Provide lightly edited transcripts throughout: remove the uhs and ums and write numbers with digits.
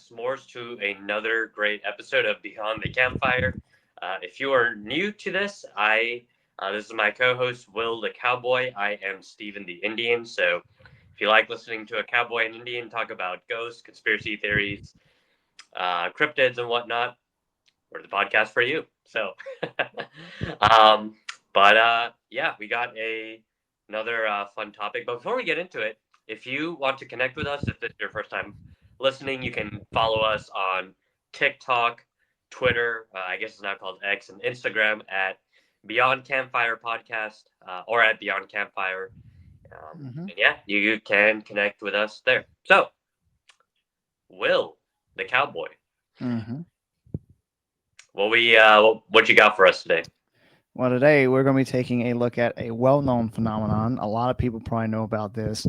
s'mores to another great episode of Beyond the Campfire. If you are new to this, this is my co-host Will the Cowboy. I am Steven the Indian. So if you like listening to a cowboy and Indian talk about ghosts, conspiracy theories, cryptids, and whatnot, we're the podcast for you. So, um, yeah, we got another fun topic. But before we get into it, if you want to connect with us, if this is your first time listening, you can follow us on TikTok, Twitter, I guess it's now called X, and Instagram at Beyond Campfire Podcast or at Beyond Campfire. And yeah, you can connect with us there. So, Will, the cowboy. What you got for us today? Well, today we're going to be taking a look at a well-known phenomenon. A lot of people probably know about this.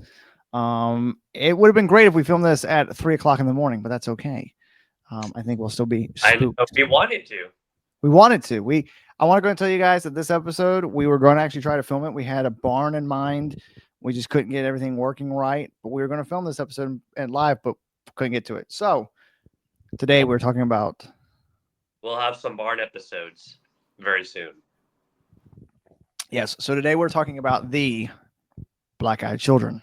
It would have been great if we filmed this at 3:00 in the morning, but that's okay. I think we'll still be spooked. We wanted to. We wanted to. I want to go and tell you guys that this episode, we were going to actually try to film it. We had a barn in mind. We just couldn't get everything working right, but we were going to film this episode and live, but couldn't get to it. So today we're talking about. We'll have some barn episodes very soon. Yes. So today we're talking about the Black-Eyed Children.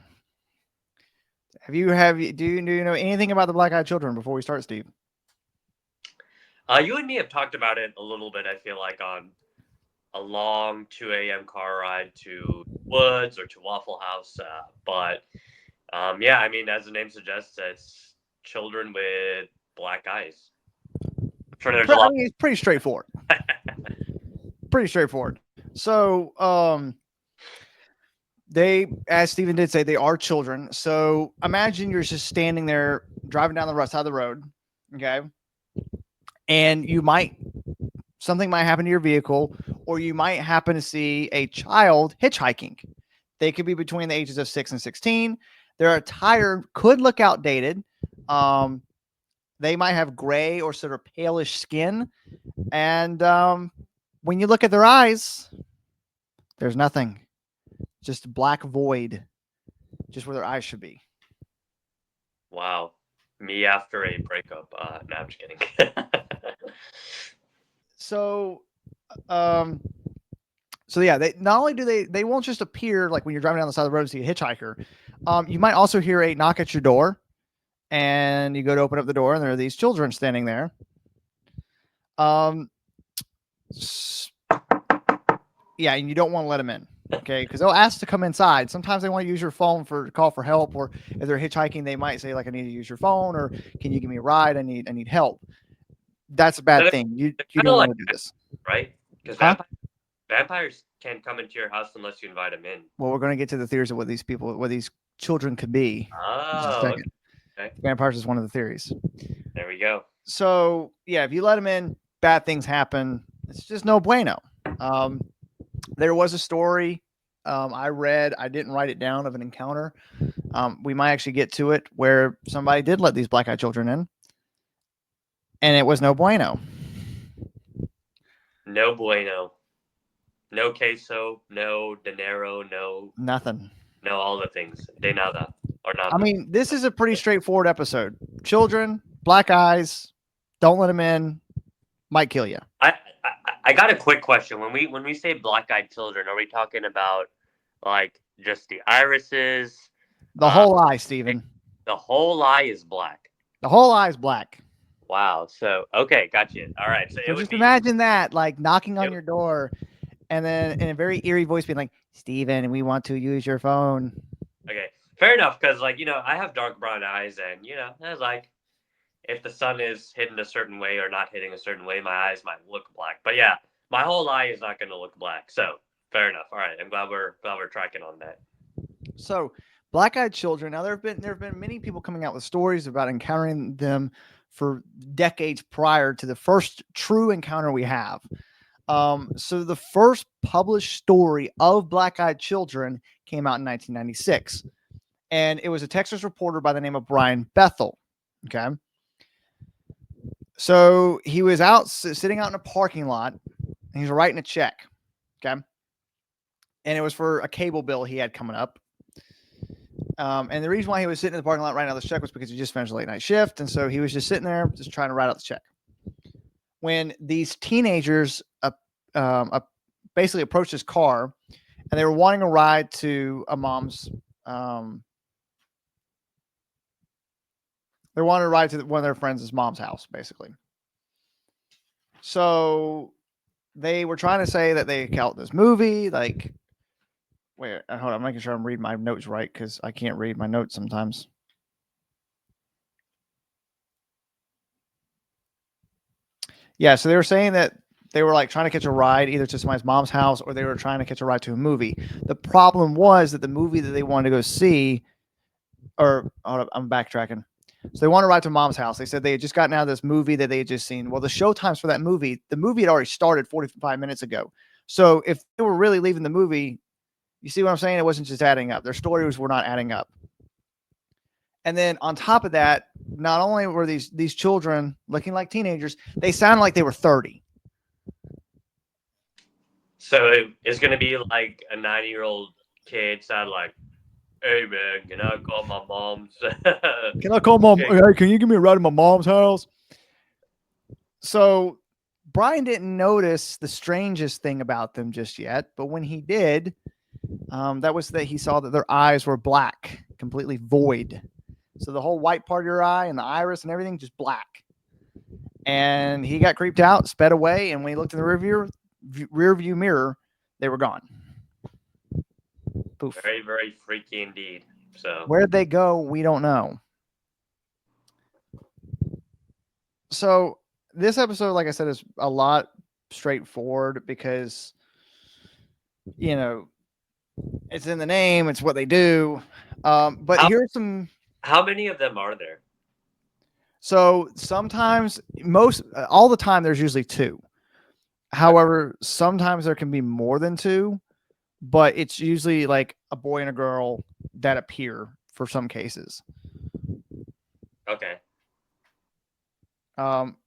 Do you know anything about the Black-Eyed Children before we start, Steve? You and me have talked about it a little bit, I feel like, on a long 2 a.m. car ride to Woods or to Waffle House. Yeah, I mean, as the name suggests, it's children with black eyes. I'm sure there's a lot. It's pretty straightforward. Pretty straightforward. So, they, as Stephen did say, they are children. So imagine you're just standing there driving down the right side of the road. Okay. And something might happen to your vehicle, or you might happen to see a child hitchhiking. They could be between the ages of 6 and 16. Their attire could look outdated. They might have gray or sort of palish skin. And when you look at their eyes, there's nothing. Just black void, just where their eyes should be. Wow. Me after a breakup. No, I'm just kidding. So yeah, they not only do they won't just appear like when you're driving down the side of the road and see a hitchhiker. You might also hear a knock at your door, and you go to open up the door, and there are these children standing there. Yeah, and you don't want to let them in. Okay, because they'll ask to come inside. Sometimes they want to use your phone for call for help, or if they're hitchhiking, they might say like, "I need to use your phone," or "Can you give me a ride? I need help." That's a bad thing. You don't want to do this, right? Because vampires can't come into your house unless you invite them in. Well, we're going to get to the theories of what these children could be. Oh, okay. Vampires is one of the theories. There we go. So yeah, if you let them in, bad things happen. It's just no bueno. There was a story I read. I didn't write it down, of an encounter. We might actually get to it where somebody did let these black-eyed children in, and it was no bueno. No bueno. No queso. No dinero. No nothing. No all the things. De nada or nada. I mean, this is a pretty straightforward episode. Children, black eyes. Don't let them in. Might kill you. I got a quick question. When we say black-eyed children, are we talking about like just the irises? The whole eye, Steven. The whole eye is black. The whole eye is black. Wow. So okay, gotcha. All right. So just imagine that, like knocking on your door, and then in a very eerie voice being like, "Steven, we want to use your phone." Okay, fair enough. Because I have dark brown eyes, and it's like, if the sun is hidden a certain way or not hitting a certain way, my eyes might look black. But yeah, my whole eye is not going to look black. So fair enough. All right, I'm glad we're tracking on that. So black-eyed children. Now there have been many people coming out with stories about encountering them for decades prior to the first true encounter we have. So the first published story of black-eyed children came out in 1996, and it was a Texas reporter by the name of Brian Bethel. Okay. So he was sitting out in a parking lot, and he's writing a check. Okay. And it was for a cable bill he had coming up. And the reason why he was sitting in the parking lot writing out this check was because he just finished a late night shift. And so he was just sitting there, just trying to write out the check. When these teenagers basically approached his car and they were wanting a ride to a mom's, they wanted to ride to one of their friends' mom's house, basically. So they were trying to say that they count this movie. Like, wait, hold on. I'm making sure I'm reading my notes right because I can't read my notes sometimes. Yeah, so they were saying that they were like trying to catch a ride either to somebody's mom's house or they were trying to catch a ride to a movie. The problem was that the movie that they wanted to go see, or hold up, I'm backtracking. So they wanted to ride to mom's house. They said they had just gotten out of this movie that they had just seen. Well, the show times for that movie, the movie had already started 45 minutes ago. So if they were really leaving the movie, you see what I'm saying? It wasn't just adding up. Their stories were not adding up. And then on top of that, not only were these children looking like teenagers, they sounded like they were 30. So it's going to be like a 9-year-old kid sound like, "Hey man, can I call my mom's?" Can I call mom? Hey, can you give me a ride to my mom's house? So Brian didn't notice the strangest thing about them just yet, but when he did, that was that he saw that their eyes were black, completely void. So the whole white part of your eye and the iris and everything just black. And he got creeped out, sped away, and when he looked in the rear view mirror, they were gone. Poof. Very, very freaky indeed. So Where'd they go? We don't know. So this episode, like I said, is a lot straightforward because, you know, it's in the name, it's what they do. But here's some. How many of them are there? So sometimes, all the time, there's usually two. However, sometimes there can be more than two, but it's usually like a boy and a girl that appear for some cases. Okay.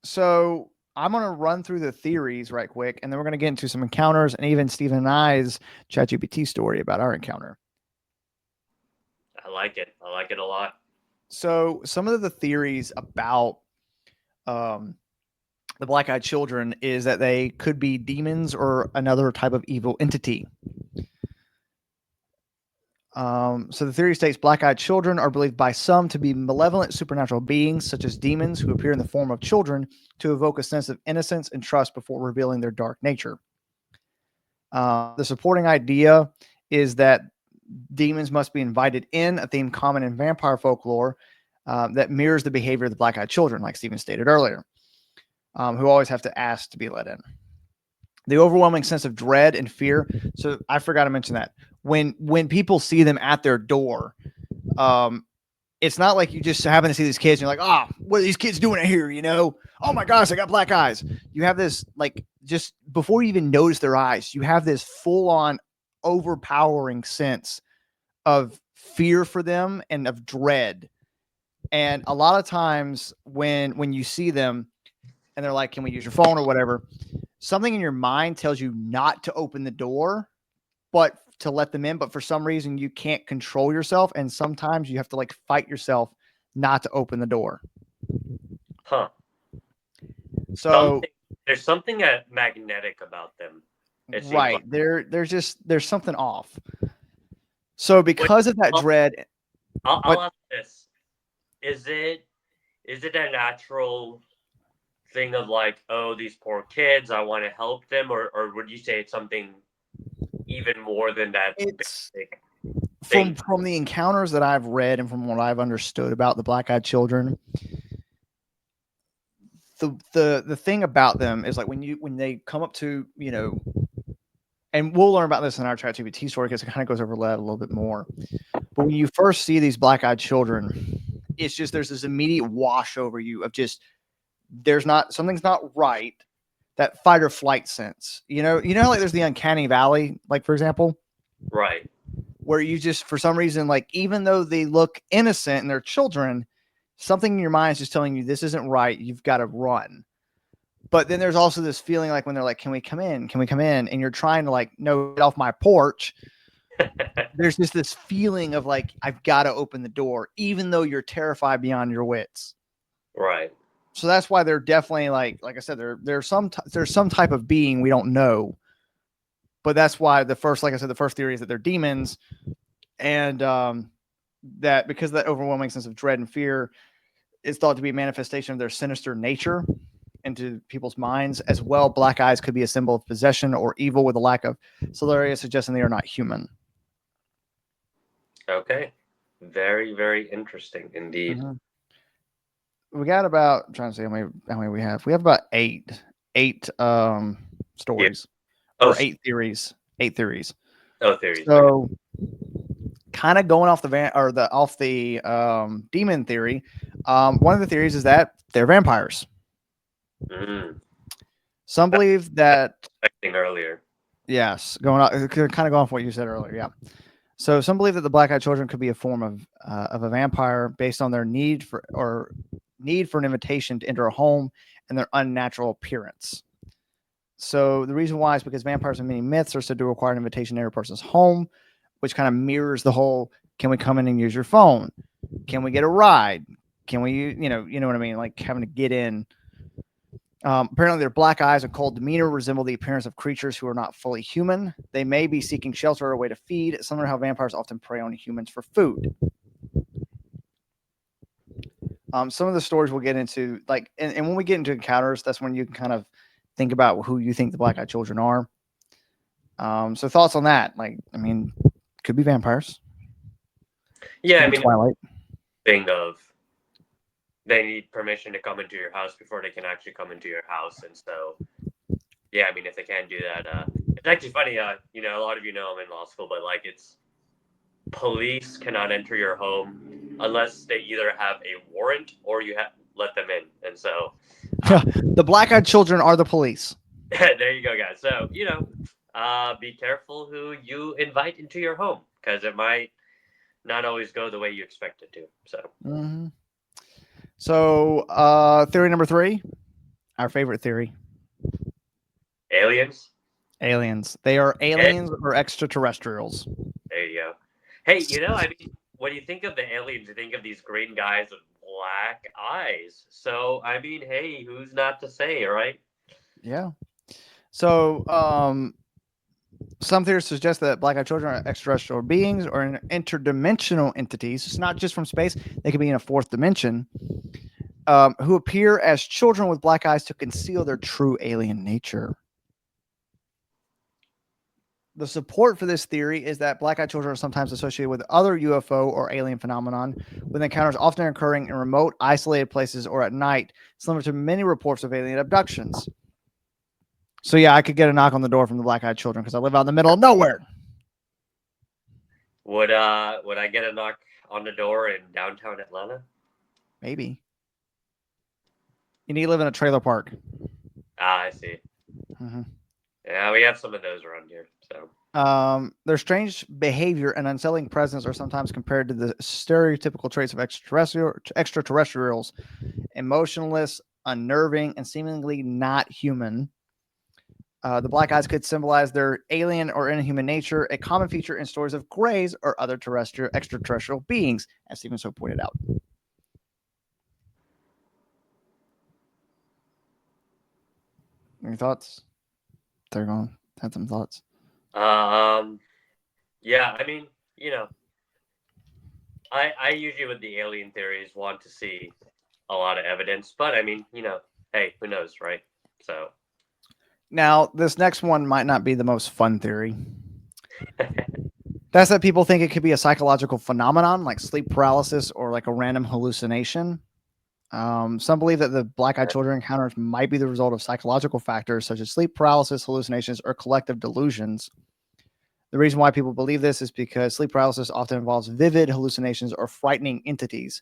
So I'm going to run through the theories right quick, and then we're going to get into some encounters and even Stephen and I's ChatGPT story about our encounter. I like it. I like it a lot. So some of the theories about the black-eyed children is that they could be demons or another type of evil entity. So the theory states black-eyed children are believed by some to be malevolent supernatural beings, such as demons who appear in the form of children to evoke a sense of innocence and trust before revealing their dark nature. The supporting idea is that demons must be invited in, a theme common in vampire folklore that mirrors the behavior of the black-eyed children, like Stephen stated earlier, who always have to ask to be let in. The overwhelming sense of dread and fear. So I forgot to mention that when people see them at their door, it's not like you just happen to see these kids and you're like, oh, what are these kids doing here? You know, oh my gosh, I got black eyes. You have this, like, just before you even notice their eyes, you have this full on overpowering sense of fear for them and of dread. And a lot of times when you see them and they're like, can we use your phone or whatever? Something in your mind tells you not to open the door, but to let them in. But for some reason, you can't control yourself. And sometimes you have to like fight yourself not to open the door. Huh. So there's something magnetic about them. Right. Like. There's something off. So because of that dread. I'll ask this. Is it a natural thing of like, oh, these poor kids, I want to help them, or would you say it's something even more than that? It's from the encounters that I've read and from what I've understood about the black-eyed children, the thing about them is like when they come up to, you know, and we'll learn about this in our ChatGPT story because it kind of goes over that a little bit more. But when you first see these black-eyed children, it's just there's this immediate wash over you of just something's not right. That fight or flight sense, you know, like there's the uncanny valley, like for example, right, where you just for some reason, like even though they look innocent and they're children, something in your mind is just telling you this isn't right. You've got to run. But then there's also this feeling like when they're like, can we come in? Can we come in? And you're trying to like, no, get off my porch. there's just this feeling of like, I've got to open the door, even though you're terrified beyond your wits. Right. So that's why they're definitely like I said, there's some type of being we don't know, but that's why like I said, the first theory is that they're demons, and that because of that overwhelming sense of dread and fear is thought to be a manifestation of their sinister nature into people's minds as well. Black eyes could be a symbol of possession or evil with a lack of celerity, suggesting they are not human. Okay. Very, very interesting indeed. Mm-hmm. We got about, I'm trying to see how many we have. We have about eight Yeah. stories Oh, or eight theories. Eight theories. oh, theories. Okay. So kind of going off the demon theory. One of the theories is that they're vampires. Mm. Some believe that, Expecting earlier. yes, kind of going off what you said earlier. Yeah. So some believe that the black-eyed children could be a form of a vampire based on their need for an invitation to enter a home and their unnatural appearance. So the reason why is because vampires in many myths are said to require an invitation to enter a person's home, which kind of mirrors the whole, can we come in and use your phone? Can we get a ride? Can we, you know what I mean? Like having to get in. Apparently, their black eyes and cold demeanor resemble the appearance of creatures who are not fully human. They may be seeking shelter or a way to feed, similar to how vampires often prey on humans for food. Some of the stories we'll get into, like, and when we get into encounters, that's when you can kind of think about who you think the black-eyed children are. So thoughts on that? Like, I mean, could be vampires. Yeah, Could I be mean, Twilight. thing of they need permission to come into your house before they can actually come into your house, and so yeah, I mean, if they can't do that, it's actually funny. You know, a lot of you know I'm in law school, but like, it's police cannot enter your home unless they either have a warrant or you have let them in, and so The black-eyed children are the police. there you go, guys. So you know, be careful who you invite into your home because it might not always go the way you expect it to. So. Mm-hmm. So, theory number 3, our favorite theory. Aliens? Aliens. They are aliens or extraterrestrials. There you go. Hey, you know, I mean, when you think of the aliens, you think of these green guys with black eyes. So, I mean, hey, who's not to say, right? Yeah. So, some theories suggest that black-eyed children are extraterrestrial beings or interdimensional entities. It's not just from space; they could be in a fourth dimension, who appear as children with black eyes to conceal their true alien nature. The support for this theory is that black-eyed children are sometimes associated with other UFO or alien phenomenon, with encounters often occurring in remote, isolated places or at night, similar to many reports of alien abductions. So yeah, I could get a knock on the door from the black-eyed children because I live out in the middle of nowhere. Would I get a knock on the door in downtown Atlanta? Maybe. You need to live in a trailer park. Ah, I see. Mm-hmm. Yeah, we have some of those around here. So. Their strange behavior and unsettling presence are sometimes compared to the stereotypical traits of extraterrestrials: emotionless, unnerving, and seemingly not human. The black eyes could symbolize their alien or inhuman nature, a common feature in stories of greys or other extraterrestrial beings, as Stephen so pointed out. Any thoughts? They're going. Had some thoughts. Yeah, I mean, you know, I usually with the alien theories want to see a lot of evidence, but I mean, you know, hey, who knows, right? So. Now, this next one might not be the most fun theory. That's that people think it could be a psychological phenomenon like sleep paralysis or like a random hallucination. Some believe that the black-eyed children encounters might be the result of psychological factors such as sleep paralysis, hallucinations, or collective delusions. The reason why people believe this is because sleep paralysis often involves vivid hallucinations or frightening entities,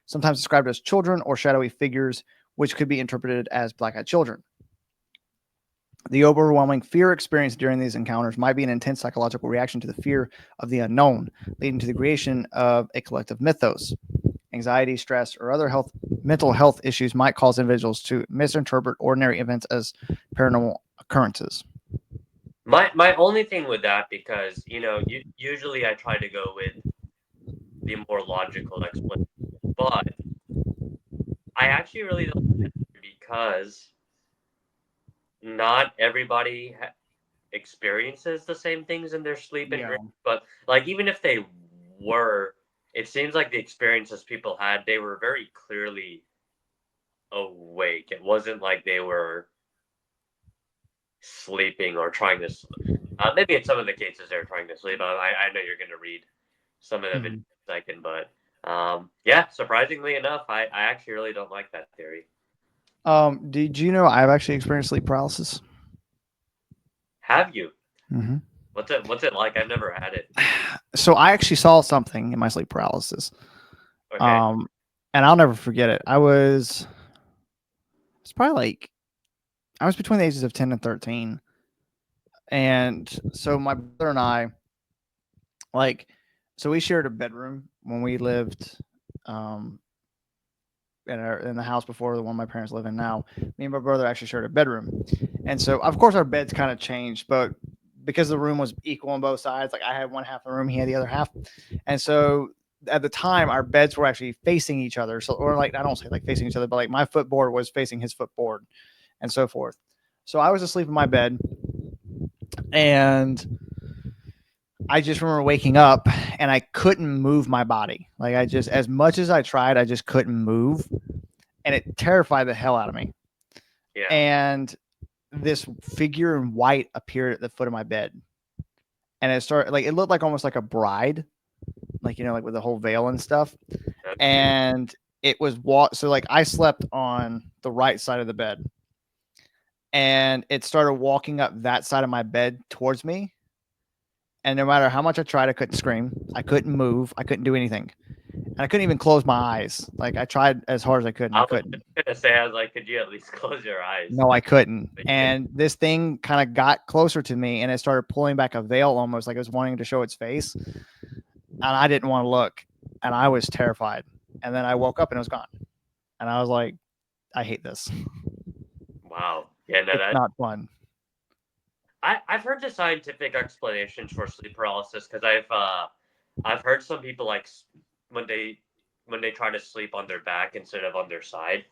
sometimes described as children or shadowy figures, which could be interpreted as black-eyed children. The overwhelming fear experienced during these encounters might be an intense psychological reaction to the fear of the unknown, leading to the creation of a collective mythos. Anxiety, stress, or other mental health issues might cause individuals to misinterpret ordinary events as paranormal occurrences. My only thing with that, because usually I try to go with the more logical explanation, but I actually really don't because not everybody experiences the same things in their sleep and Yeah. dreams. But like even if they were, it seems like the experiences people had, they were very clearly awake. It wasn't like they were sleeping or trying to. Maybe in some of the cases they're trying to sleep. I know you're going to read some of them in Mhm. a second, but yeah, surprisingly enough, I actually really don't like that theory. Did you know I've actually experienced sleep paralysis? Have you? Hmm. What's it like? I've never had it. So I actually saw something in my sleep paralysis. Okay. Um, and I'll never forget it. It's probably like I was between the ages of 10 and 13. And so my brother and I, like, so we shared a bedroom when we lived um, in the house before the one my parents live in now. Me and my brother actually shared a bedroom. And so, of course, our beds kind of changed, but because the room was equal on both sides, like I had one half of the room, he had the other half. And so at the time, our beds were actually facing each other. So, or like, I don't say like facing each other, but like my footboard was facing his footboard and so forth. So I was asleep in my bed and I just remember waking up and I couldn't move my body. Like I just, as much as I tried, I just couldn't move. And it terrified the hell out of me. Yeah. And this figure in white appeared at the foot of my bed. And it started like, it looked like almost like a bride, like, like with the whole veil and stuff. Okay. And it was so like I slept on the right side of the bed and it started walking up that side of my bed towards me. And no matter how much I tried, I couldn't scream. I couldn't move. I couldn't do anything. And I couldn't even close my eyes. Like I tried as hard as I could and I I was couldn't. just gonna say, I was like, could you at least close your eyes? No, I couldn't. But you could. And this thing kind of got closer to me and it started pulling back a veil almost like it was wanting to show its face. And I didn't want to look. And I was terrified. And then I woke up and it was gone. And I was like, I hate this. Wow. Yeah. No, It's that not fun. I've heard the scientific explanations for sleep paralysis because I've heard some people like when they when they try to sleep on their back instead of on their side.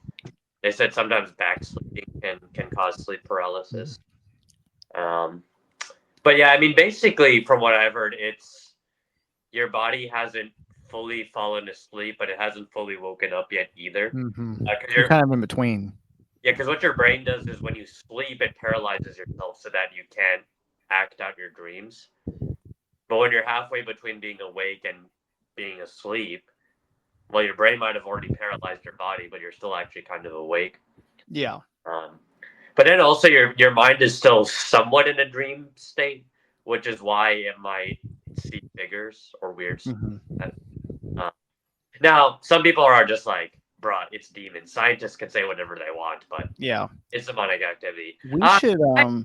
They said sometimes back sleeping can cause sleep paralysis. Um, but yeah, I mean, basically, from what I've heard, it's your body hasn't fully fallen asleep, but it hasn't fully woken up yet either. Mm-hmm. Because You're you're kind of in between. Yeah, because what your brain does is when you sleep, it paralyzes yourself so that you can't act out your dreams. But when you're halfway between being awake and being asleep, well, your brain might have already paralyzed your body, but you're still actually kind of awake. Yeah. Um, but then also your mind is still somewhat in a dream state, which is why it might see figures or weird stuff. Mm-hmm. Uh, Now, some people are just like, bruh, it's demons. Scientists can say whatever they want, but Yeah. it's demonic activity. We should I,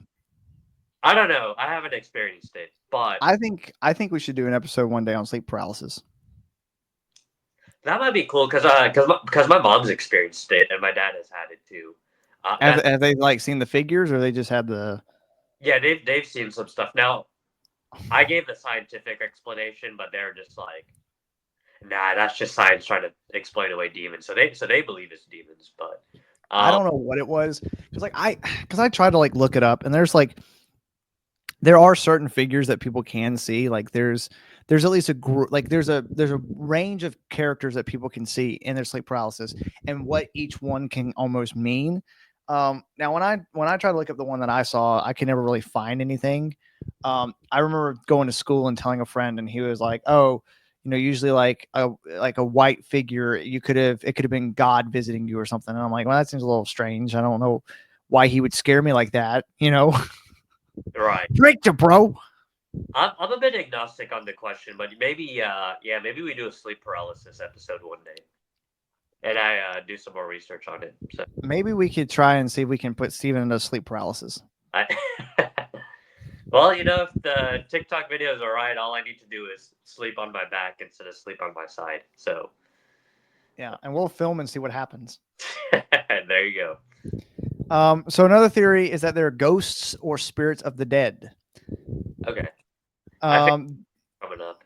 I don't know. I haven't experienced it, but I think we should do an episode one day on sleep paralysis. that might be cool because my mom's experienced it and my dad has had it too. That Have they like seen the figures or they just had the Yeah, they've seen some stuff. Now, I gave the scientific explanation, but they're just like, nah, that's just science trying to explain away demons. So they believe it's demons, but I um, don't know what it was because I tried to like look it up and there are certain figures that people can see like there's at least a group like there's a range of characters that people can see in their sleep paralysis and what each one can almost mean. Now when I try to look up the one that I saw, I can never really find anything. I remember going to school and telling a friend and he was like, oh, usually like a white figure, it could have been God visiting you or something. And I'm like, well, that seems a little strange. I don't know why he would scare me like that. right. Drink to bro. I'm a bit agnostic on the question, but maybe yeah, maybe we do a sleep paralysis episode one day, and I do some more research on it. So Maybe we could try and see if we can put Steven into sleep paralysis. I. Well, if the TikTok videos are right, all I need to do is sleep on my back instead of sleep on my side. So Yeah, and we'll film and see what happens. there you go. So another theory is that there are ghosts or spirits of the dead. Okay. I think Um, coming up.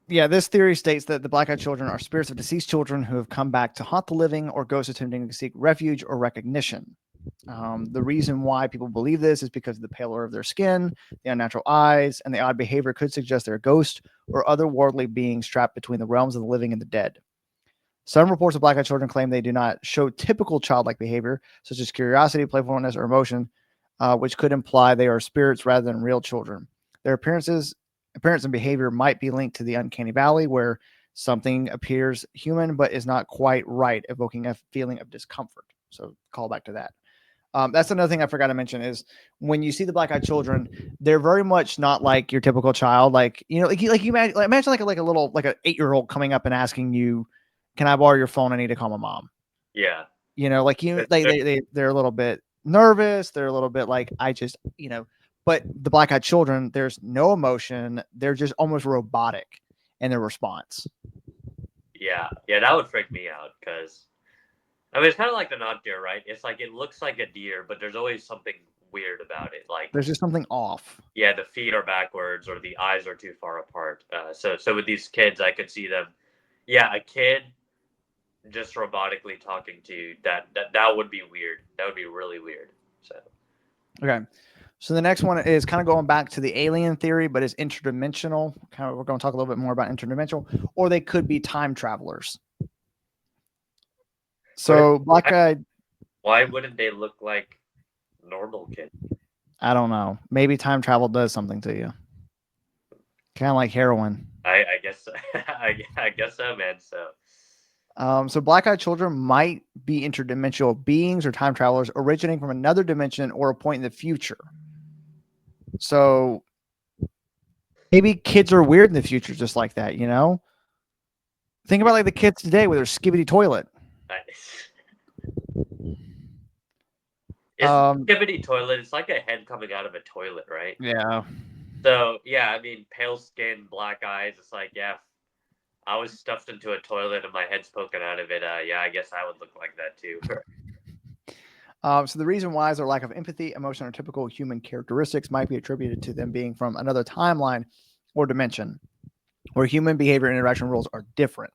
yeah, this theory states that the black-eyed children are spirits of deceased children who have come back to haunt the living, or ghosts attempting to seek refuge or recognition. The reason why people believe this is because of the pallor of their skin, the unnatural eyes, and the odd behavior could suggest they're a ghost or otherworldly beings trapped between the realms of the living and the dead. Some reports of black-eyed children claim they do not show typical childlike behavior, such as curiosity, playfulness, or emotion, which could imply they are spirits rather than real children. Their appearance and behavior might be linked to the uncanny valley, where something appears human but is not quite right, evoking a feeling of discomfort. So, call back to that. That's another thing I forgot to mention is when you see the black-eyed children, they're very much not like your typical child. Like you imagine like a little like an 8-year-old coming up and asking you, "Can I borrow your phone? I need to call my mom." Yeah. Like they're a little bit nervous. They're a little bit like I just But the black-eyed children, there's no emotion. They're just almost robotic in their response. Yeah. Yeah, that would freak me out because I mean it's kind of like the not deer, right? It's like it looks like a deer, but there's always something weird about it. Like There's just something off. yeah, the feet are backwards or the eyes are too far apart. So with these kids, I could see them. Yeah, a kid just robotically talking to you. That would be weird. That would be really weird. So Okay. So the next one is kind of going back to the alien theory, but it's interdimensional. We're going to talk a little bit more about interdimensional, or they could be time travelers. So black-eyed, why wouldn't they look like normal kids? I don't know. Maybe time travel does something to you, kind of like heroin. I guess I guess so, man. So black-eyed children might be interdimensional beings or time travelers originating from another dimension or a point in the future. So maybe kids are weird in the future, just like that. Think about like the kids today with their skibbity toilet. It's skibbity toilet. It's like a head coming out of a toilet, right? Yeah. So yeah, I mean, pale skin, black eyes. It's like yeah, I was stuffed into a toilet and my head's poking out of it. Yeah, I guess I would look like that too. So the reason why is their lack of empathy, emotion, or typical human characteristics might be attributed to them being from another timeline or dimension, where human behavior and interaction rules are different.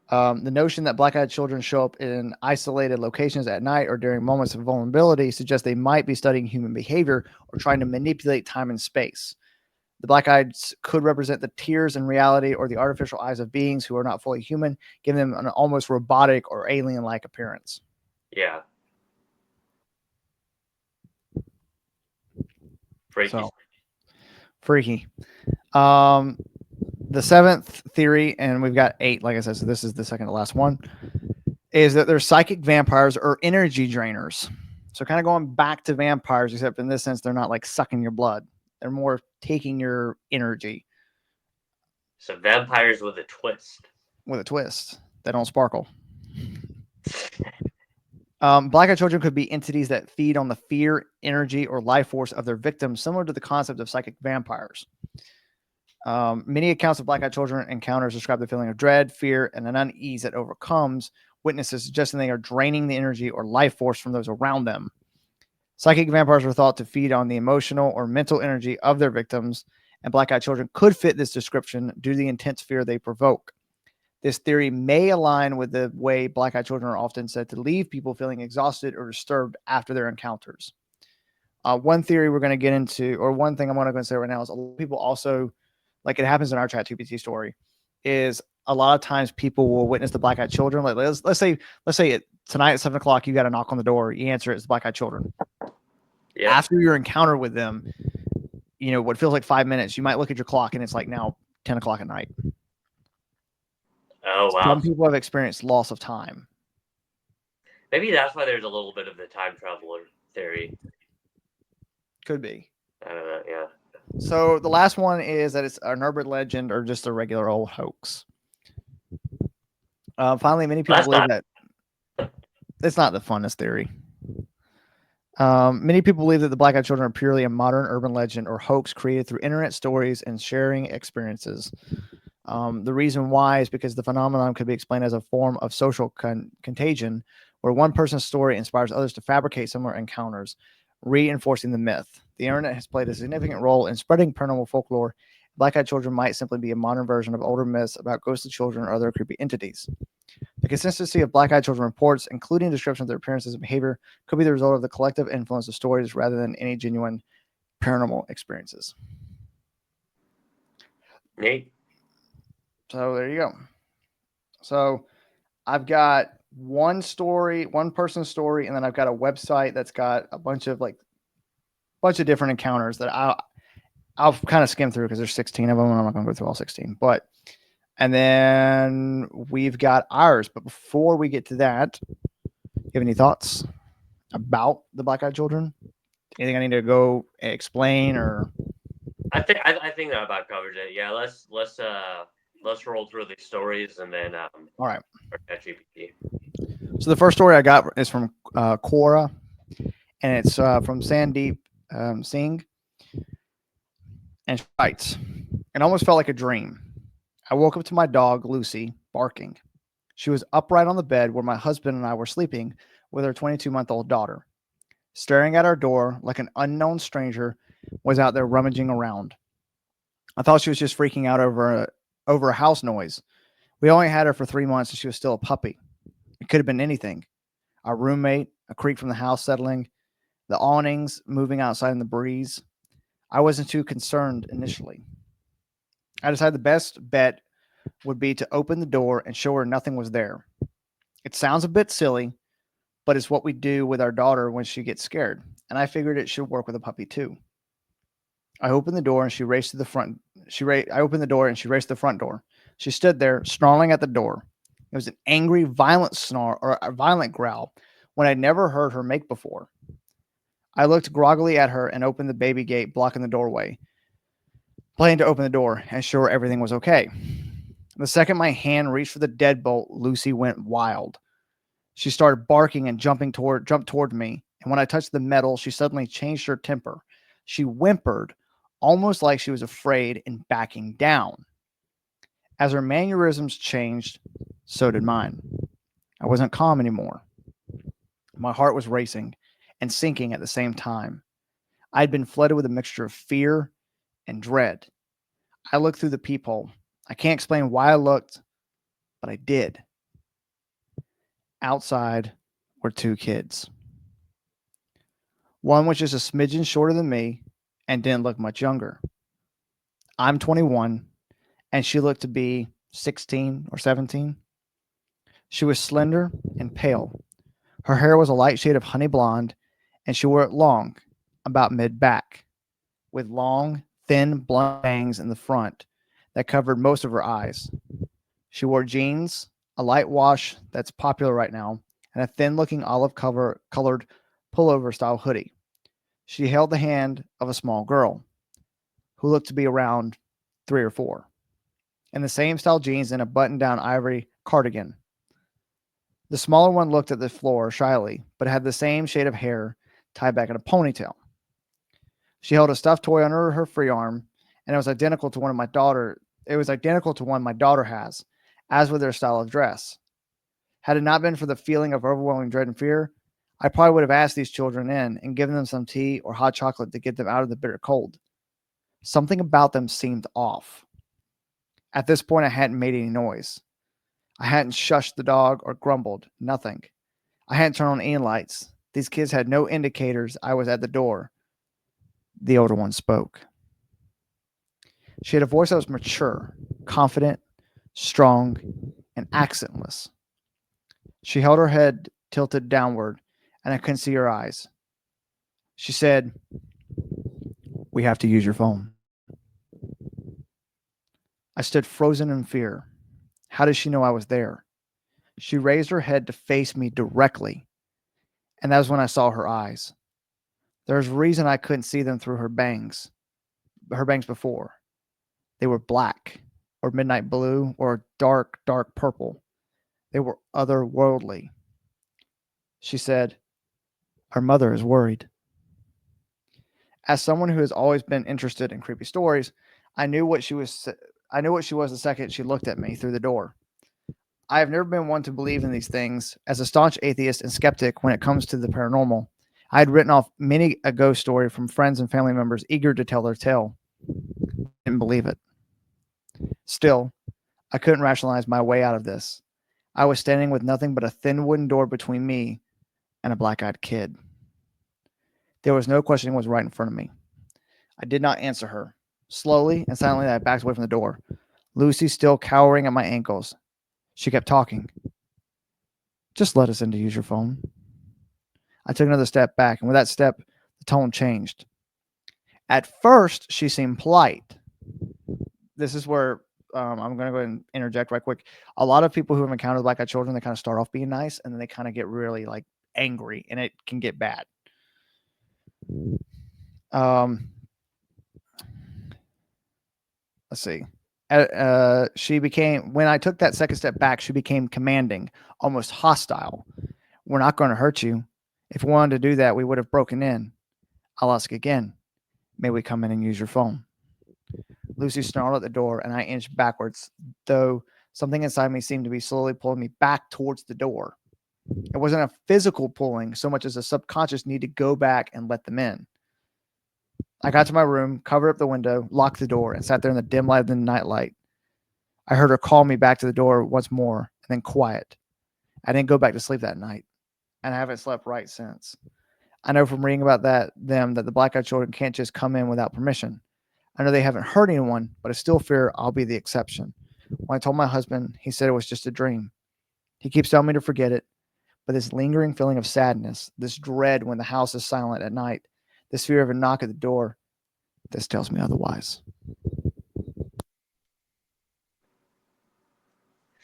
The notion that black-eyed children show up in isolated locations at night or during moments of vulnerability suggests they might be studying human behavior or trying to manipulate time and space. The black-eyeds could represent the tears in reality or the artificial eyes of beings who are not fully human, giving them an almost robotic or alien-like appearance. Yeah. Freaky. So, freaky. The seventh theory, and we've got 8, like I said, so this is the second to last one, is that they're psychic vampires or energy drainers. So kind of going back to vampires, except in this sense, they're not like sucking your blood. They're more taking your energy. So vampires with a twist. With a twist. They don't sparkle. Black-eyed children could be entities that feed on the fear, energy, or life force of their victims, similar to the concept of psychic vampires. Many accounts of black-eyed children encounters describe the feeling of dread, fear, and an unease that overcomes witnesses, suggesting they are draining the energy or life force from those around them. Psychic vampires are thought to feed on the emotional or mental energy of their victims, and black-eyed children could fit this description due to the intense fear they provoke. This theory may align with the way black-eyed children are often said to leave people feeling exhausted or disturbed after their encounters. One theory we're going to get into, or one thing I'm going to say right now, is a lot of people also, like it happens in our ChatGPT story, is a lot of times people will witness the black-eyed children. Like let's say tonight at 7:00 you got a knock on the door. You answer it, it's the black-eyed children. Yeah. After your encounter with them, what feels like 5 minutes, you might look at your clock and it's like now 10:00 at night. Oh wow! Some people have experienced loss of time. Maybe that's why there's a little bit of the time traveler theory. Could be. I don't know. Yeah. So the last one is that it's an urban legend or just a regular old hoax. Finally, many people believe that it's not the funnest theory. Many people believe that the black-eyed children are purely a modern urban legend or hoax created through internet stories and sharing experiences. The reason why is because the phenomenon could be explained as a form of social contagion, where one person's story inspires others to fabricate similar encounters, reinforcing the myth. the internet has played a significant role in spreading paranormal folklore. Black-eyed children might simply be a modern version of older myths about ghostly children or other creepy entities. The consistency of black-eyed children reports, including description of their appearances and behavior, could be the result of the collective influence of stories rather than any genuine paranormal experiences. Nate. So there you go. So I've got one story, one person's story, and then I've got a website that's got a bunch of different encounters that I'll kind of skim through because there's 16 of them, and I'm not going to go through all 16. But and then we've got ours. But before we get to that, you have any thoughts about the black-eyed children? Anything I need to go explain or? I think that about covers it. Yeah, let's roll through these stories and then All right. ChatGPT. So the first story I got is from Quora, and it's from Sandeep Singh, and she writes, "It almost felt like a dream. I woke up to my dog Lucy barking. She was upright on the bed where my husband and I were sleeping with our 22-month-old daughter. Staring at our door like an unknown stranger was out there rummaging around. I thought she was just freaking out over a house noise. We only had her for 3 months and she was still a puppy. It could have been anything. Our roommate, a creak from the house settling, the awnings moving outside in the breeze. I wasn't too concerned initially. I decided the best bet would be to open the door and show her nothing was there. It sounds a bit silly, but it's what we do with our daughter when she gets scared, and I figured it should work with a puppy too. I opened the door and she raced to the front. I opened the door and she raced to the front door. She stood there, snarling at the door. It was an angry, violent snarl or a violent growl when I'd never heard her make before. I looked groggily at her and opened the baby gate blocking the doorway, planning to open the door and show her everything was okay. The second my hand reached for the deadbolt, Lucy went wild. She started barking and jumped toward me, and when I touched the metal, she suddenly changed her temper. She whimpered, almost like she was afraid and backing down. As her mannerisms changed, so did mine. I wasn't calm anymore. My heart was racing and sinking at the same time. I'd been flooded with a mixture of fear and dread. I looked through the peephole. I can't explain why I looked, but I did. Outside were two kids. One was just a smidgen shorter than me and didn't look much younger. I'm 21, and she looked to be 16 or 17. She was slender and pale. Her hair was a light shade of honey blonde, and she wore it long, about mid-back, with long, thin, blunt bangs in the front that covered most of her eyes. She wore jeans, a light wash that's popular right now, and a thin-looking olive-colored pullover-style hoodie. She held the hand of a small girl, who looked to be around 3 or 4, in the same style jeans and a button-down ivory cardigan. The smaller one looked at the floor shyly, but had the same shade of hair tied back in a ponytail. She held a stuffed toy under her free arm, and it was identical to one my daughter has, as with their style of dress. Had it not been for the feeling of overwhelming dread and fear, I probably would have asked these children in and given them some tea or hot chocolate to get them out of the bitter cold. Something about them seemed off. At this point, I hadn't made any noise. I hadn't shushed the dog or grumbled. Nothing. I hadn't turned on any lights. These kids had no indicators I was at the door. The older one spoke. She had a voice that was mature, confident, strong, and accentless. She held her head tilted downward, and I couldn't see her eyes. She said, "We have to use your phone." I stood frozen in fear. How did she know I was there? She raised her head to face me directly, and that was when I saw her eyes. There's a reason I couldn't see them through her bangs before. They were black, or midnight blue, or dark, dark purple. They were otherworldly. She said, "Our mother is worried." As someone who has always been interested in creepy stories, I knew what she was the second she looked at me through the door. I have never been one to believe in these things. As a staunch atheist and skeptic when it comes to the paranormal, I had written off many a ghost story from friends and family members eager to tell their tale. Didn't believe it. Still, I couldn't rationalize my way out of this. I was standing with nothing but a thin wooden door between me and a black eyed kid. There was no questioning what was right in front of me. I did not answer her. Slowly and silently, I backed away from the door. Lucy still cowering at my ankles. She kept talking. Just let us in to use your phone. I took another step back, and with that step, the tone changed. At first, she seemed polite. This is where I'm going to go ahead and interject right quick. A lot of people who have encountered black eyed children, they kind of start off being nice, and then they kind of get really like angry, and it can get bad. Let's see. She became, when I took that second step back, she became commanding, almost hostile. We're not going to hurt you. If we wanted to do that, we would have broken in. I'll ask again. May we come in and use your phone? Lucy snarled at the door, and I inched backwards, though something inside me seemed to be slowly pulling me back towards the door. It wasn't a physical pulling so much as a subconscious need to go back and let them in. I got to my room, covered up the window, locked the door, and sat there in the dim light of the nightlight. I heard her call me back to the door once more, and then quiet. I didn't go back to sleep that night, and I haven't slept right since. I know from reading about that the black-eyed children can't just come in without permission. I know they haven't hurt anyone, but I still fear I'll be the exception. When I told my husband, he said it was just a dream. He keeps telling me to forget it, but this lingering feeling of sadness, this dread when the house is silent at night, this fear of a knock at the door, this tells me otherwise.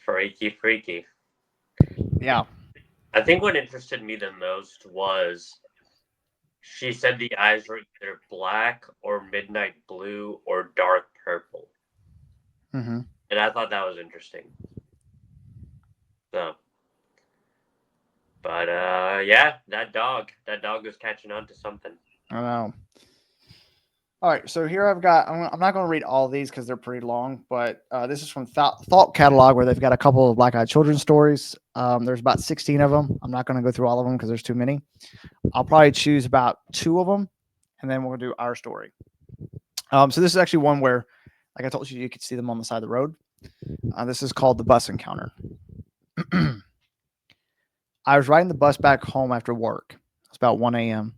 Freaky, freaky. Yeah. I think what interested me the most was she said the eyes were either black or midnight blue or dark purple. Mm-hmm. And I thought that was interesting. So, but yeah, that dog was catching on to something. I know. All right, so here I've got. I'm not going to read all these because they're pretty long, but this is from Thought Catalog, where they've got a couple of black-eyed children stories. There's about 16 of them. I'm not going to go through all of them because there's too many. I'll probably choose about 2 of them, and then we'll do our story. So this is actually one where, like I told you, you could see them on the side of the road. This is called the bus encounter. I was riding the bus back home after work. It's about 1 a.m.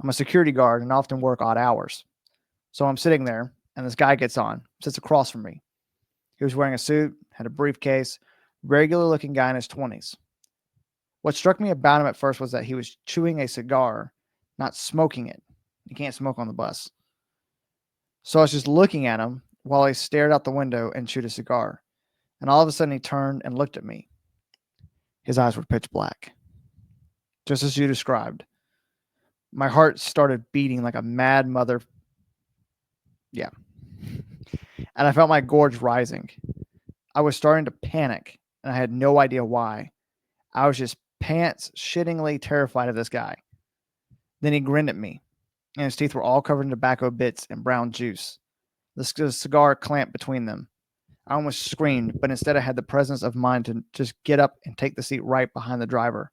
I'm a security guard and often work odd hours. So I'm sitting there, and this guy gets on, sits across from me. He was wearing a suit, had a briefcase, regular looking guy in his 20s. What struck me about him at first was that he was chewing a cigar, not smoking it. You can't smoke on the bus. So I was just looking at him while he stared out the window and chewed a cigar. And all of a sudden he turned and looked at me. His eyes were pitch black, just as you described. My heart started beating like a mad mother. Yeah. And I felt my gorge rising. I was starting to panic, and I had no idea why. I was just pants shittingly terrified of this guy. Then he grinned at me, and his teeth were all covered in tobacco bits and brown juice. The cigar clamped between them. I almost screamed, but instead I had the presence of mind to just get up and take the seat right behind the driver.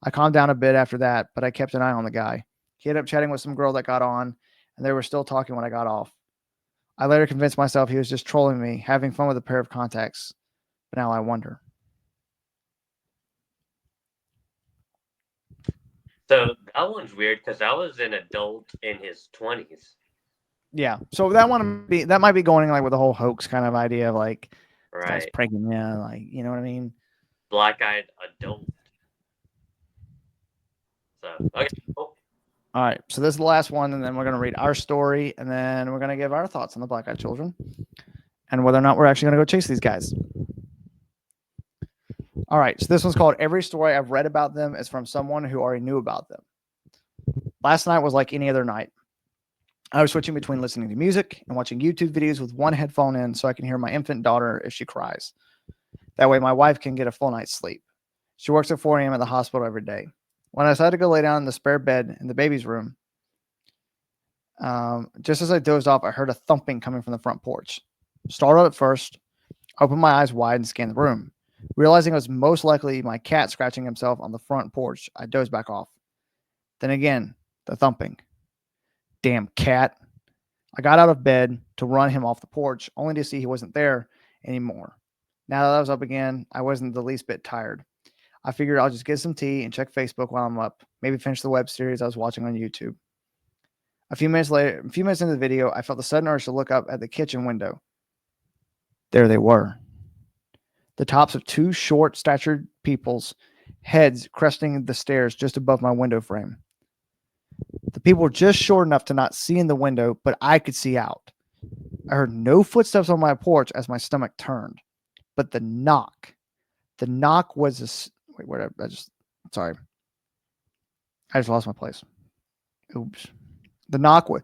I calmed down a bit after that, but I kept an eye on the guy. He ended up chatting with some girl that got on, and they were still talking when I got off. I later convinced myself he was just trolling me, having fun with a pair of contacts. But now I wonder. So that one's weird because that was an adult in his 20s. Yeah. So that might be going like with the whole hoax kind of idea of like this guy's Right. pranking me, like, you know what I mean? Black-eyed adult. So, okay. Cool. All right. So this is the last one, and then we're going to read our story, and then we're going to give our thoughts on the black-eyed children and whether or not we're actually going to go chase these guys. All right. So this one's called Every Story I've Read About Them is from someone who already knew about them. Last night was like any other night. I was switching between listening to music and watching YouTube videos with one headphone in so I can hear my infant daughter if she cries. That way my wife can get a full night's sleep. She works at 4 a.m. at the hospital every day. When I decided to go lay down in the spare bed in the baby's room, just as I dozed off, I heard a thumping coming from the front porch. Startled at first, opened my eyes wide and scanned the room. Realizing it was most likely my cat scratching himself on the front porch, I dozed back off. Then again, the thumping. Damn cat. I got out of bed to run him off the porch, only to see he wasn't there anymore. Now that I was up again, I wasn't the least bit tired. I figured I'll just get some tea and check Facebook while I'm up, maybe finish the web series I was watching on YouTube. A few minutes into the video, I felt the sudden urge to look up at the kitchen window. There they were. The tops of two short statured people's heads cresting the stairs just above my window frame. The people were just short enough to not see in the window, but I could see out. I heard no footsteps on my porch as my stomach turned, but the knock was wait, where I just, sorry. I just lost my place. Oops. The knock was,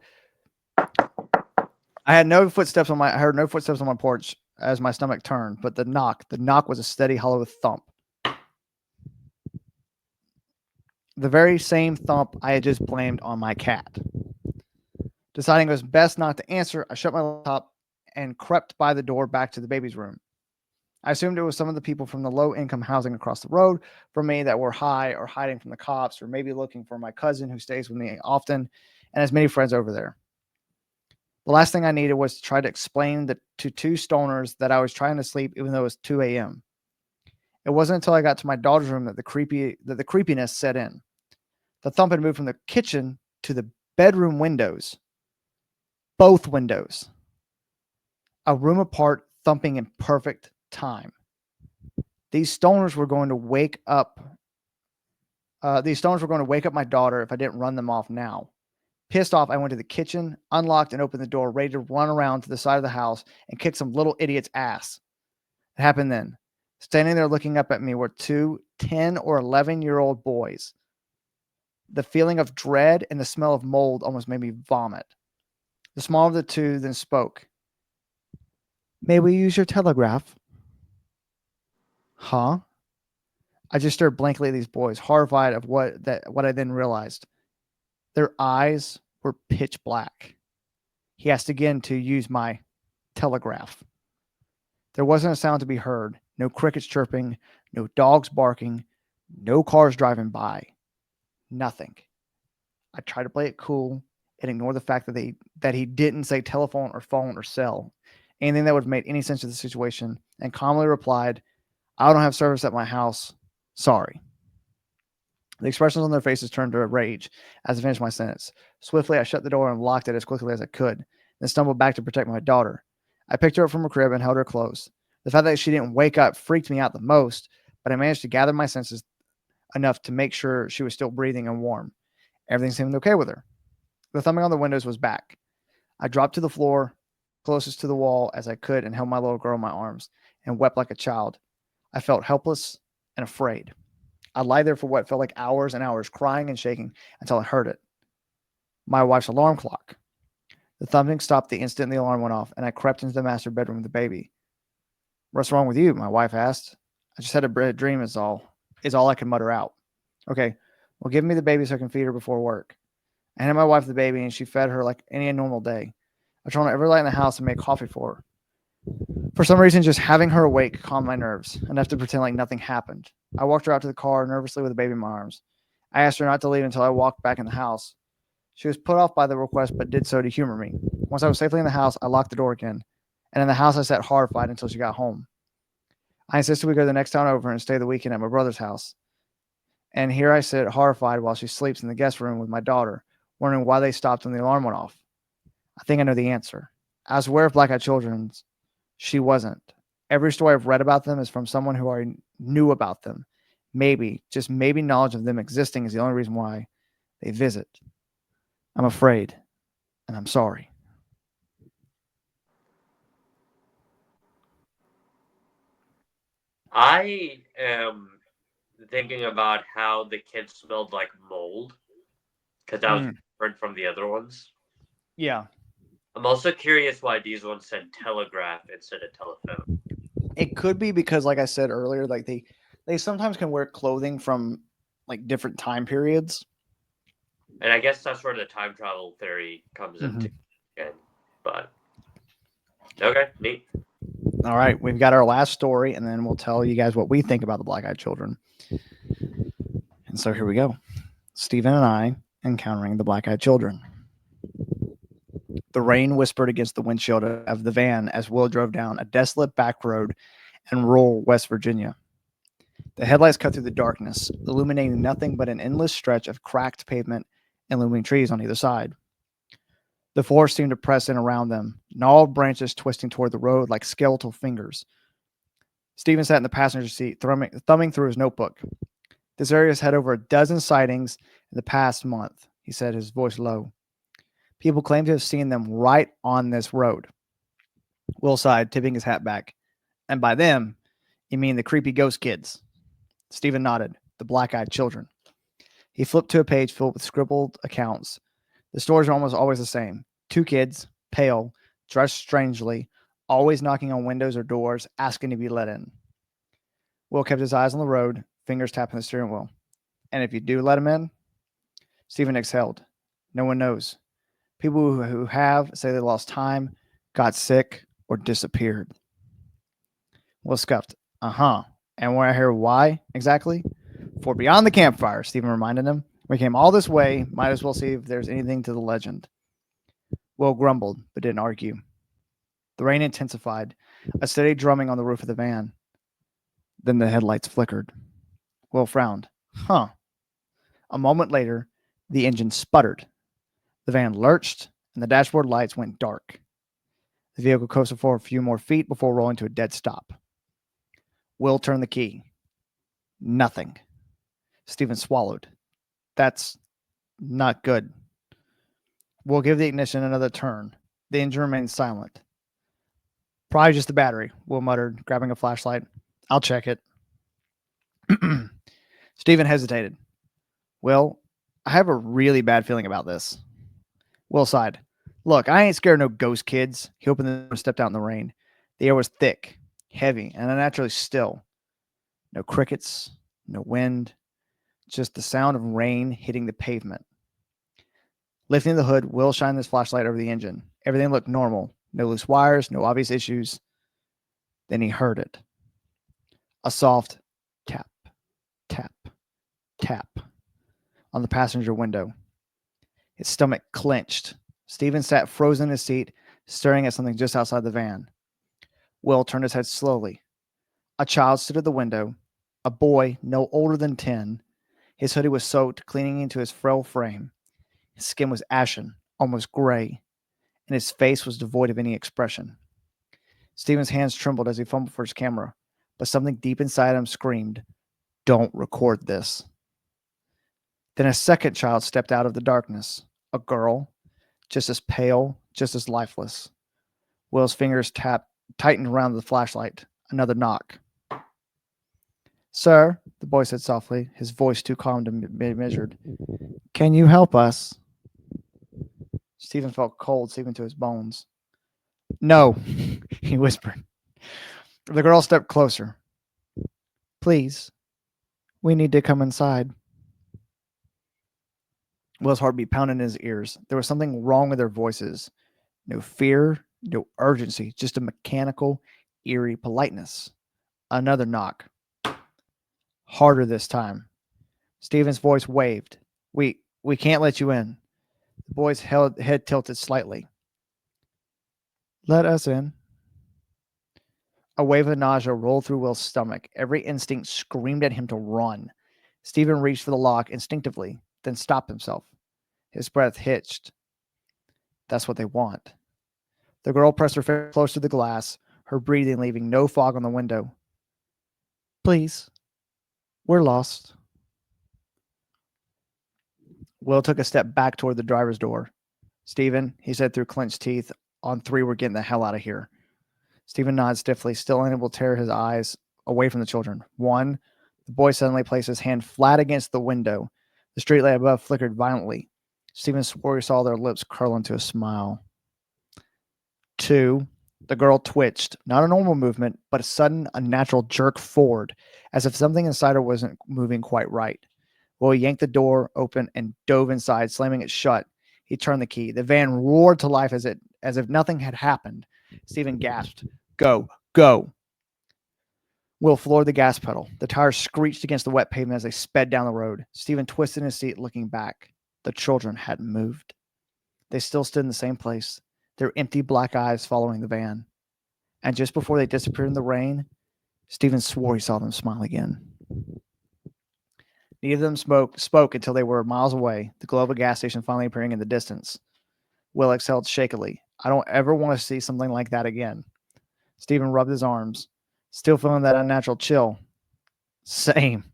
I heard no footsteps on my porch as my stomach turned, but the knock was a steady hollow thump. The very same thump I had just blamed on my cat. Deciding it was best not to answer, I shut my laptop and crept by the door back to the baby's room. I assumed it was some of the people from the low-income housing across the road from me that were high or hiding from the cops, or maybe looking for my cousin who stays with me often and has many friends over there. The last thing I needed was to try to explain to two stoners that I was trying to sleep even though it was 2 a.m. It wasn't until I got to my daughter's room that the creepiness set in. The thump had moved from the kitchen to the bedroom windows. Both windows. A room apart, thumping in perfect time. These stoners were going to wake up my daughter if I didn't run them off now. Pissed off, I went to the kitchen, unlocked and opened the door, ready to run around to the side of the house and kick some little idiot's ass. It happened then. Standing there looking up at me were two 10 or 11-year-old boys. The feeling of dread and the smell of mold almost made me vomit. The smaller of the two then spoke. May we use your telegraph? Huh? I just stared blankly at these boys, horrified of what I then realized. Their eyes were pitch black. He asked again to use my telegraph. There wasn't a sound to be heard. No crickets chirping, no dogs barking, no cars driving by. Nothing. I tried to play it cool and ignore the fact that he didn't say telephone or phone or cell, anything that would have made any sense of the situation, and calmly replied, I don't have service at my house. Sorry. The expressions on their faces turned to rage as I finished my sentence. Swiftly, I shut the door and locked it as quickly as I could, then stumbled back to protect my daughter. I picked her up from her crib and held her close. The fact that she didn't wake up freaked me out the most, but I managed to gather my senses enough to make sure she was still breathing and warm. Everything seemed okay with her. The thumbing on the windows was back. I dropped to the floor, closest to the wall as I could, and held my little girl in my arms and wept like a child. I felt helpless and afraid. I lay there for what felt like hours and hours, crying and shaking until I heard it. My wife's alarm clock. The thumping stopped the instant the alarm went off, and I crept into the master bedroom with the baby. What's wrong with you? My wife asked. I just had a dream is all I could mutter out. Okay, well, give me the baby so I can feed her before work. I handed my wife the baby, and she fed her like any normal day. I turned on every light in the house and made coffee for her. For some reason, just having her awake calmed my nerves, enough to pretend like nothing happened. I walked her out to the car, nervously with the baby in my arms. I asked her not to leave until I walked back in the house. She was put off by the request, but did so to humor me. Once I was safely in the house, I locked the door again, and in the house I sat horrified until she got home. I insisted we go the next town over and stay the weekend at my brother's house. And here I sit horrified while she sleeps in the guest room with my daughter, wondering why they stopped when the alarm went off. I think I know the answer. I was aware of black-eyed children's. She wasn't. Every story I've read about them is from someone who already knew about them. Maybe, just maybe, knowledge of them existing is the only reason why they visit. I'm afraid, and I'm sorry. I am thinking about how the kids smelled like mold because that was different from the other ones. Yeah. I'm also curious why these ones said telegraph instead of telephone. It could be because, like I said earlier, like they sometimes can wear clothing from like different time periods. And I guess that's where the time travel theory comes into again. But okay, neat. All right, we've got our last story, and then we'll tell you guys what we think about the black-eyed children. And so here we go. Stephen and I encountering the black-eyed children. The rain whispered against the windshield of the van as Will drove down a desolate back road in rural West Virginia. The headlights cut through the darkness, illuminating nothing but an endless stretch of cracked pavement and looming trees on either side. The forest seemed to press in around them, gnarled branches twisting toward the road like skeletal fingers. Stephen sat in the passenger seat, thumbing through his notebook. This area has had over a dozen sightings in the past month, he said, his voice low. People claim to have seen them right on this road. Will sighed, tipping his hat back. And by them, you mean the creepy ghost kids. Stephen nodded. The black-eyed children. He flipped to a page filled with scribbled accounts. The stories are almost always the same. Two kids, pale, dressed strangely, always knocking on windows or doors, asking to be let in. Will kept his eyes on the road, fingers tapping the steering wheel. And if you do let him in? Stephen exhaled. No one knows. People who have say they lost time, got sick, or disappeared. Will scuffed. Uh-huh. And when I hear why exactly? For Beyond the Campfire, Stephen reminded him. We came all this way. Might as well see if there's anything to the legend. Will grumbled, but didn't argue. The rain intensified, a steady drumming on the roof of the van. Then the headlights flickered. Will frowned. Huh. A moment later, the engine sputtered. The van lurched, and the dashboard lights went dark. The vehicle coasted for a few more feet before rolling to a dead stop. Will turned the key. Nothing. Stephen swallowed. That's not good. We'll give the ignition another turn. The engine remained silent. Probably just the battery, Will muttered, grabbing a flashlight. I'll check it. Stephen hesitated. Well, I have a really bad feeling about this. Will sighed. Look, I ain't scared of no ghost kids. He opened the door and stepped out in the rain. The air was thick, heavy, and unnaturally still. No crickets, no wind, just the sound of rain hitting the pavement. Lifting the hood, Will shined his flashlight over the engine. Everything looked normal. No loose wires, no obvious issues. Then he heard it. A soft tap, tap, tap on the passenger window. His stomach clenched. Stephen sat frozen in his seat, staring at something just outside the van. Will turned his head slowly. A child stood at the window, a boy no older than 10. His hoodie was soaked, clinging into his frail frame. His skin was ashen, almost gray, and his face was devoid of any expression. Stephen's hands trembled as he fumbled for his camera, but something deep inside him screamed, "Don't record this." Then a second child stepped out of the darkness, a girl, just as pale, just as lifeless. Will's fingers tightened around the flashlight. Another knock. Sir, the boy said softly, his voice too calm to be measured. Can you help us? Stephen felt cold seeping to his bones. No, he whispered. The girl stepped closer. Please, we need to come inside. Will's heartbeat pounded in his ears. There was something wrong with their voices. No fear, no urgency, just a mechanical, eerie politeness. Another knock. Harder this time. Stephen's voice waved. We can't let you in. The boy's head tilted slightly. Let us in. A wave of nausea rolled through Will's stomach. Every instinct screamed at him to run. Stephen reached for the lock instinctively, then stopped himself. His breath hitched. That's what they want. The girl pressed her face close to the glass, her breathing leaving no fog on the window. Please, we're lost. Will took a step back toward the driver's door. Stephen, he said through clenched teeth, on 3 we're getting the hell out of here. Stephen nodded stiffly, still unable to tear his eyes away from the children. 1, the boy suddenly placed his hand flat against the window. The streetlight above flickered violently. Stephen swore he saw their lips curl into a smile. 2, the girl twitched, not a normal movement, but a sudden, unnatural jerk forward, as if something inside her wasn't moving quite right. Will yanked the door open and dove inside, slamming it shut. He turned the key. The van roared to life as if nothing had happened. Stephen gasped, "Go, go." Will floored the gas pedal. The tires screeched against the wet pavement as they sped down the road. Stephen twisted in his seat, looking back. The children hadn't moved. They still stood in the same place, their empty black eyes following the van. And just before they disappeared in the rain, Stephen swore he saw them smile again. Neither of them spoke until they were miles away, the glow of a gas station finally appearing in the distance. Will exhaled shakily. I don't ever want to see something like that again. Stephen rubbed his arms, still feeling that unnatural chill. Same.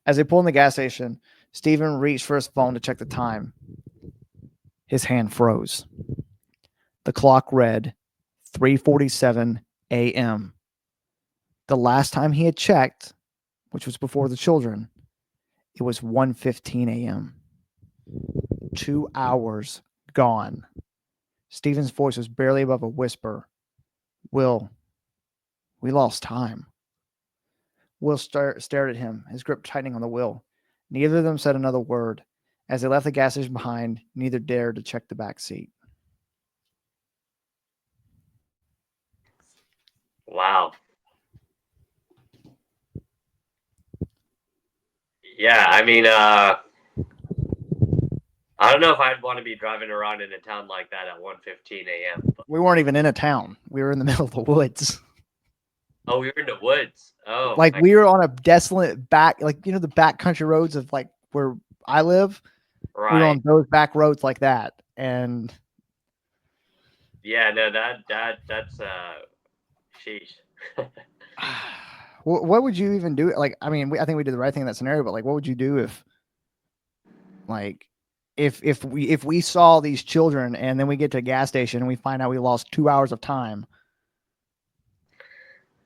As they pulled in the gas station, Stephen reached for his phone to check the time. His hand froze. The clock read 3:47 a.m. The last time he had checked, which was before the children, it was 1:15 a.m. 2 hours gone. Stephen's voice was barely above a whisper. Will, we lost time. Will stared at him, his grip tightening on the wheel. Neither of them said another word. As they left the gas station behind, neither dared to check the back seat. Wow. Yeah, I mean, I don't know if I'd want to be driving around in a town like that at 1:15 a.m. We weren't even in a town. We were in the middle of the woods. Oh, we were in the woods. Oh, Like we were on a desolate back, like the back country roads of like where I live. We were right. on those back roads like that, and Yeah, no, that's sheesh. what would you even do? Like, I mean, I think we did the right thing in that scenario, but like, what would you do if, like, if we saw these children and then we get to a gas station and we find out we lost 2 hours of time?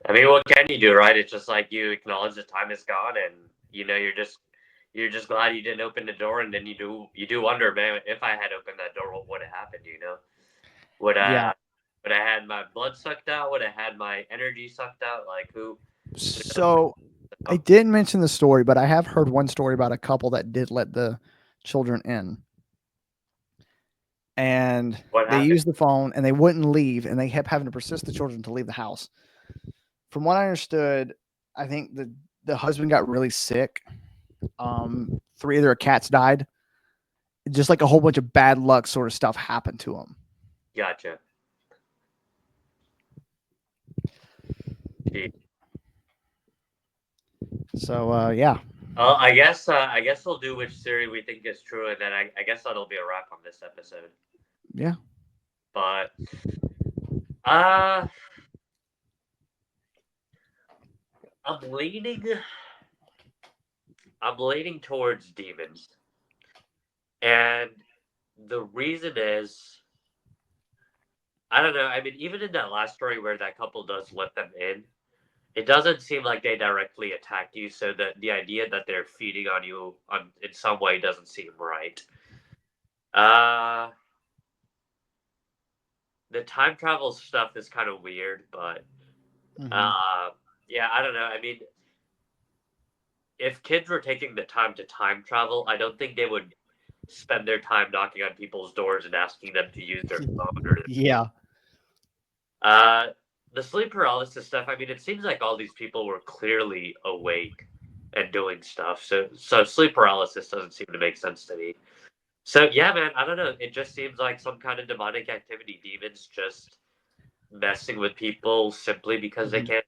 I mean, what can you do, right? It's just like you acknowledge the time is gone, and you're just glad you didn't open the door, and then you do wonder, man, if I had opened that door, what would have happened? Would Yeah. I would I had my blood sucked out? Would I had my energy sucked out? Like who? So I didn't mention the story, but I have heard one story about a couple that did let the children in. And What they happened? used the phone and they wouldn't leave, and they kept having to persist the children to leave the house. From what I understood, I think the husband got really sick. Three of their cats died. Just like a whole bunch of bad luck sort of stuff happened to him. Gotcha. Gee. So yeah. I guess we'll do which theory we think is true, and then I guess that'll be a wrap on this episode. Yeah. But uh, I'm leaning I'm leaning towards demons, and the reason is I don't know. I mean, even in that last story where that couple does let them in, it doesn't seem like they directly attack you. So the idea that they're feeding on you in some way doesn't seem right. Uh, the time travel stuff is kind of weird, but uh, yeah, I don't know. I mean, if kids were taking the time to time travel, I don't think they would spend their time knocking on people's doors and asking them to use their phone or Yeah. uh the sleep paralysis stuff. I mean, it seems like all these people were clearly awake and doing stuff. So sleep paralysis doesn't seem to make sense to me. So yeah, man, I don't know. It just seems like some kind of demonic activity. Demons just messing with people simply because they can't.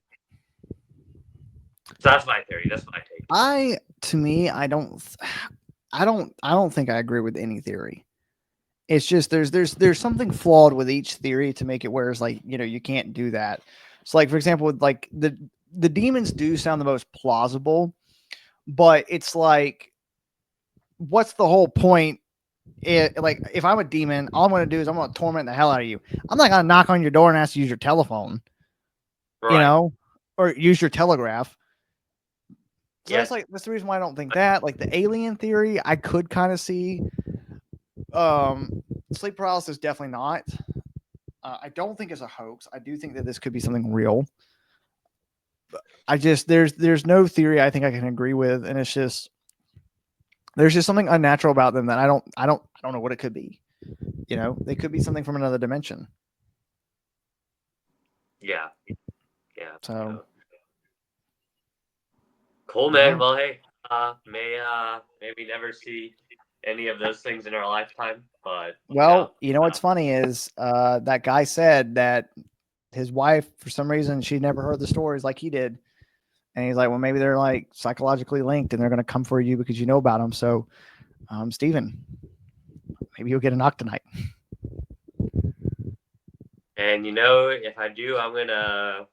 So that's my theory. That's my take. To me, I don't think I agree with any theory. It's just there's something flawed with each theory to make it where it's like, you can't do that. So like, for example, with like the demons do sound the most plausible, but it's like, what's the whole point? Like, if I'm a demon, all I'm going to do is I'm going to torment the hell out of you. I'm not going to knock on your door and ask you to use your telephone, Right. or use your telegraph. So Yes. that's the reason why I don't think that. Like the alien theory, I could kind of see. Sleep paralysis, definitely not. I don't think it's a hoax. I do think that this could be something real. I just there's no theory I think I can agree with, and it's just there's just something unnatural about them that I don't know what it could be. They could be something from another dimension. Yeah. Yeah. So Cool, man. yeah, Well, hey, may we never see any of those things in our lifetime, but Well, you know what's funny is that guy said that his wife, for some reason, she never heard the stories like he did. And he's like, well, maybe they're like psychologically linked and they're going to come for you because you know about them. So, Steven, maybe you'll get a knock tonight. And if I do, I'm gonna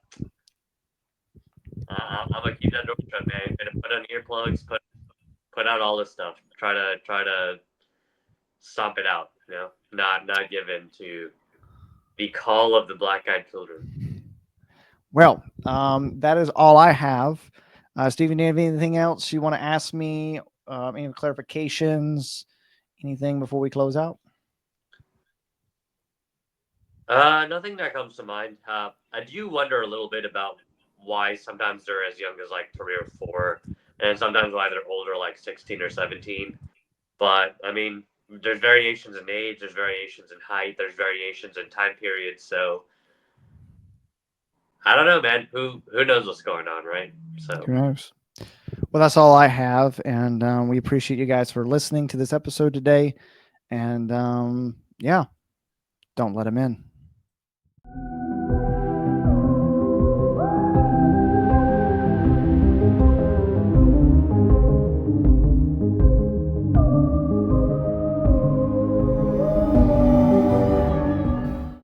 keep that door shut, man. I'm gonna put on earplugs, put out all this stuff. Try to stomp it out. Not give in to the call of the black-eyed children. Well, that is all I have. Steven, do you have anything else you want to ask me? Any clarifications? Anything before we close out? Nothing that comes to mind. I do wonder a little bit about why sometimes they're as young as like 3 or 4, and sometimes why they're older, like 16 or 17. But I mean, there's variations in age, there's variations in height, there's variations in time periods. So I don't know, man. Who knows what's going on, right? So Who knows? Well, that's all I have, and we appreciate you guys for listening to this episode today. And yeah, don't let them in.